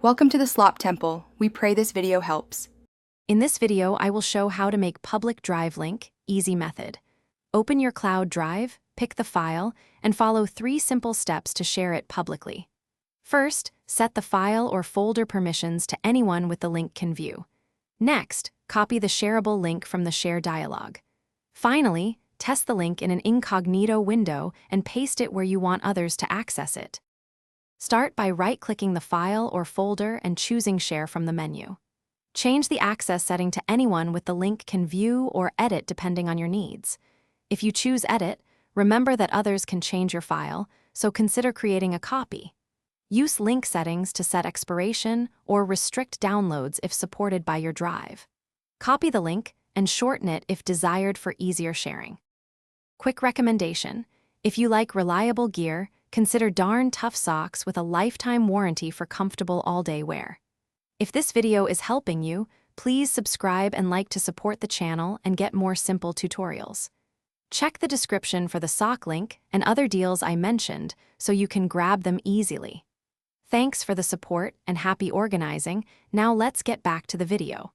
Welcome to the Slop Temple. We pray this video helps. In this video, I will show how to make public drive link, easy method. Open your cloud drive, pick the file, and follow 3 simple steps to share it publicly. First, set the file or folder permissions to anyone with the link can view. Next, copy the shareable link from the share dialog. Finally, test the link in an incognito window and paste it where you want others to access it. Start by right-clicking the file or folder and choosing Share from the menu. Change the access setting to anyone with the link can view or edit depending on your needs. If you choose Edit, remember that others can change your file, so consider creating a copy. Use link settings to set expiration or restrict downloads if supported by your drive. Copy the link and shorten it if desired for easier sharing. Quick recommendation: if you like reliable gear, consider Darn Tough socks with a lifetime warranty for comfortable all-day wear. If this video is helping you, please subscribe and like to support the channel and get more simple tutorials. Check the description for the sock link and other deals I mentioned so you can grab them easily. Thanks for the support and happy organizing. Now let's get back to the video.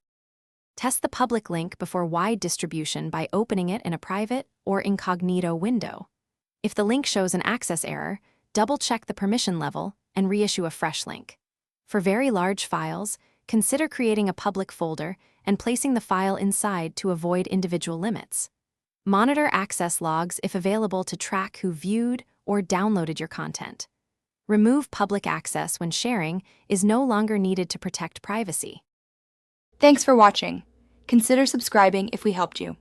Test the public link before wide distribution by opening it in a private or incognito window. If the link shows an access error, double-check the permission level and reissue a fresh link. For very large files, consider creating a public folder and placing the file inside to avoid individual limits. Monitor access logs if available to track who viewed or downloaded your content. Remove public access when sharing is no longer needed to protect privacy. Thanks for watching. Consider subscribing if we helped you.